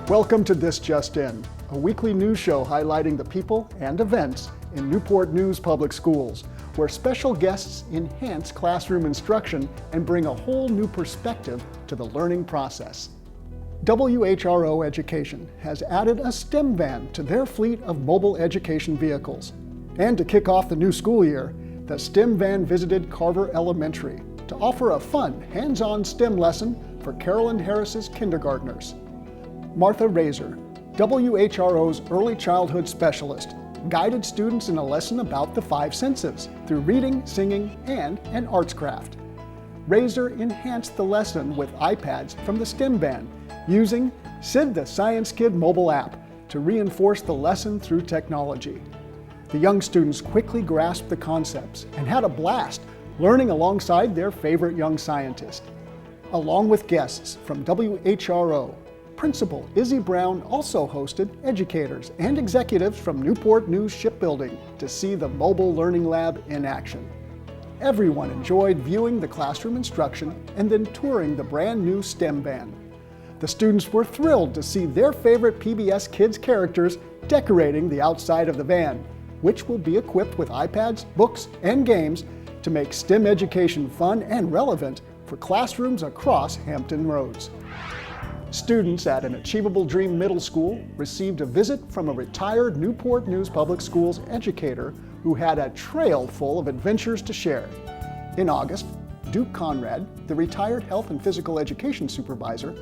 Welcome to This Just In, a weekly news show highlighting the people and events in Newport News Public Schools, where special guests enhance classroom instruction and bring a whole new perspective to the learning process. WHRO Education has added a STEM van to their fleet of mobile education vehicles. And to kick off the new school year, the STEM van visited Carver Elementary to offer a fun, hands-on STEM lesson for Carolyn Harris's kindergartners. Martha Razor, WHRO's early childhood specialist, guided students in a lesson about the 5 senses through reading, singing, and an arts craft. Razor enhanced the lesson with iPads from the STEM van, using Sid the Science Kid mobile app to reinforce the lesson through technology. The young students quickly grasped the concepts and had a blast learning alongside their favorite young scientist. Along with guests from WHRO, Principal Izzy Brown also hosted educators and executives from Newport News Shipbuilding to see the mobile learning lab in action. Everyone enjoyed viewing the classroom instruction and then touring the brand new STEM van. The students were thrilled to see their favorite PBS Kids characters decorating the outside of the van, which will be equipped with iPads, books, and games to make STEM education fun and relevant for classrooms across Hampton Roads. Students at an Achievable Dream Middle School received a visit from a retired Newport News Public Schools educator who had a trail full of adventures to share. In August, Duke Conrad, the retired health and physical education supervisor,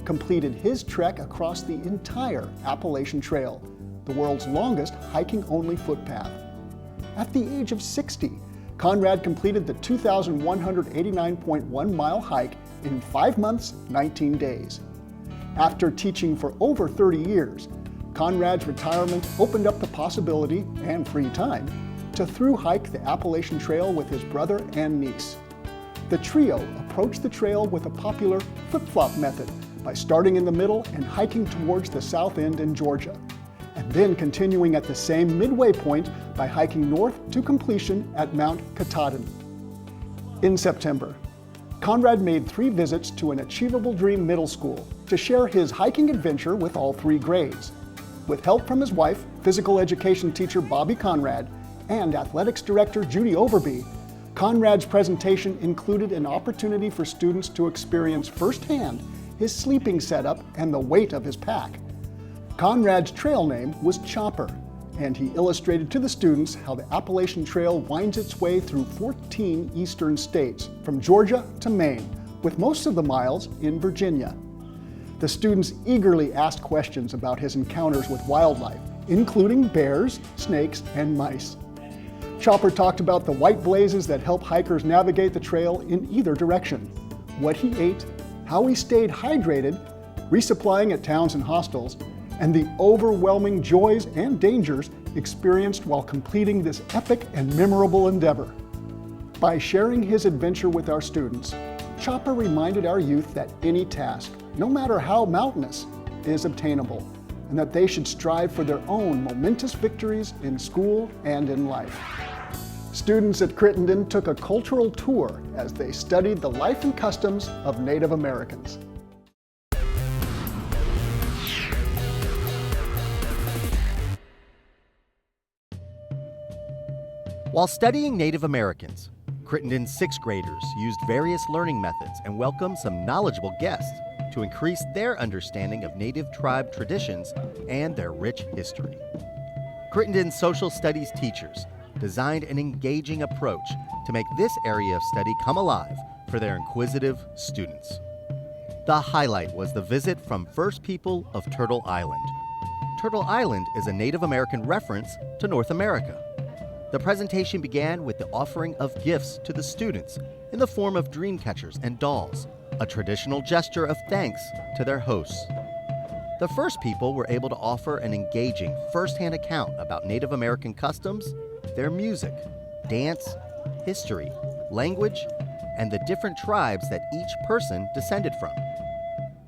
completed his trek across the entire Appalachian Trail, the world's longest hiking-only footpath. At the age of 60, Conrad completed the 2,189.1-mile hike in 5 months, 19 days. After teaching for over 30 years, Conrad's retirement opened up the possibility and free time to through hike the Appalachian Trail with his brother and niece. The trio approached the trail with a popular flip-flop method by starting in the middle and hiking towards the south end in Georgia, and then continuing at the same midway point by hiking north to completion at Mount Katahdin. In September, Conrad made 3 visits to an Achievable Dream Middle School to share his hiking adventure with all 3 grades. With help from his wife, physical education teacher Bobby Conrad, and athletics director Judy Overby, Conrad's presentation included an opportunity for students to experience firsthand his sleeping setup and the weight of his pack. Conrad's trail name was Chopper, and he illustrated to the students how the Appalachian Trail winds its way through 14 eastern states, from Georgia to Maine, with most of the miles in Virginia. The students eagerly asked questions about his encounters with wildlife, including bears, snakes, and mice. Chopper talked about the white blazes that help hikers navigate the trail in either direction, what he ate, how he stayed hydrated, resupplying at towns and hostels, and the overwhelming joys and dangers experienced while completing this epic and memorable endeavor. By sharing his adventure with our students, Chopper reminded our youth that any task, no matter how mountainous, is obtainable, and that they should strive for their own momentous victories in school and in life. Students at Crittenden took a cultural tour as they studied the life and customs of Native Americans. While studying Native Americans, Crittenden's 6th graders used various learning methods and welcomed some knowledgeable guests to increase their understanding of Native tribe traditions and their rich history. Crittenden's social studies teachers designed an engaging approach to make this area of study come alive for their inquisitive students. The highlight was the visit from First People of Turtle Island. Turtle Island is a Native American reference to North America. The presentation began with the offering of gifts to the students in the form of dream catchers and dolls, a traditional gesture of thanks to their hosts. The First People were able to offer an engaging first-hand account about Native American customs, their music, dance, history, language, and the different tribes that each person descended from.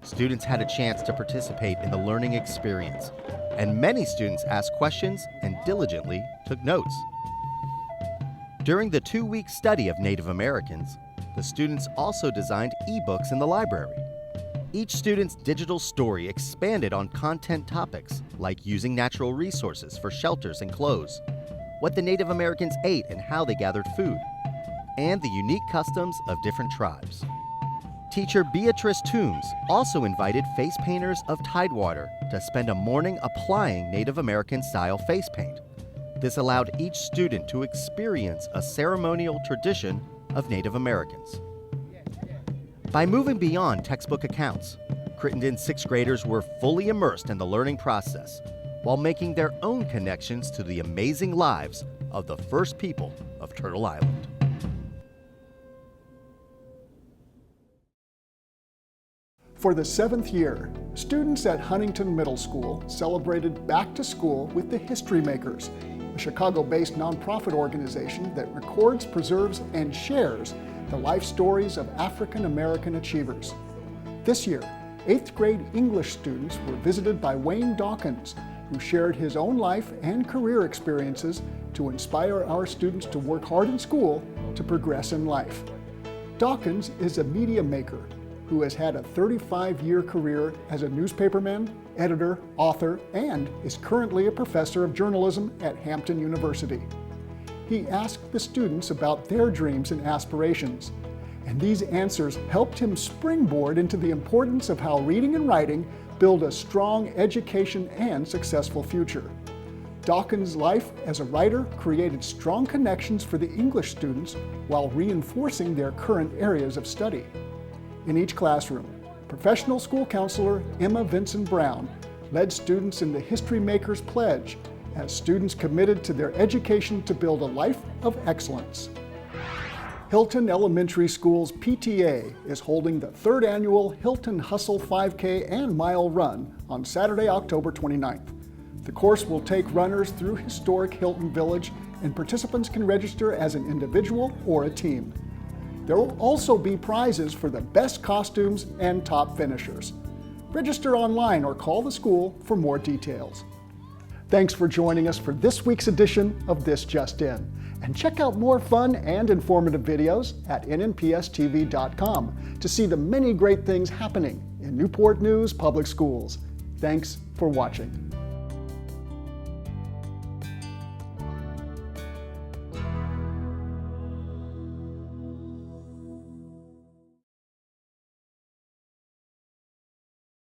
Students had a chance to participate in the learning experience, and many students asked questions and diligently took notes. During the 2-week study of Native Americans, the students also designed e-books in the library. Each student's digital story expanded on content topics like using natural resources for shelters and clothes, what the Native Americans ate and how they gathered food, and the unique customs of different tribes. Teacher Beatrice Toombs also invited face painters of Tidewater to spend a morning applying Native American-style face paint. This allowed each student to experience a ceremonial tradition of Native Americans. By moving beyond textbook accounts, Crittenden sixth graders were fully immersed in the learning process while making their own connections to the amazing lives of the first people of Turtle Island. For the 7th year, students at Huntington Middle School celebrated Back to School with the History Makers, a Chicago-based nonprofit organization that records, preserves, and shares the life stories of African American achievers. This year, 8th grade English students were visited by Wayne Dawkins, who shared his own life and career experiences to inspire our students to work hard in school to progress in life. Dawkins is a media maker who has had a 35-year career as a newspaperman, editor, author, and is currently a professor of journalism at Hampton University. He asked the students about their dreams and aspirations, and these answers helped him springboard into the importance of how reading and writing build a strong education and successful future. Dawkins' life as a writer created strong connections for the English students while reinforcing their current areas of study. In each classroom, professional school counselor Emma Vincent Brown led students in the History Makers Pledge as students committed to their education to build a life of excellence. Hilton Elementary School's PTA is holding the 3rd annual Hilton Hustle 5K and Mile Run on Saturday, October 29th. The course will take runners through historic Hilton Village, and participants can register as an individual or a team. There will also be prizes for the best costumes and top finishers. Register online or call the school for more details. Thanks for joining us for this week's edition of This Just In. And check out more fun and informative videos at nnpstv.com to see the many great things happening in Newport News Public Schools. Thanks for watching.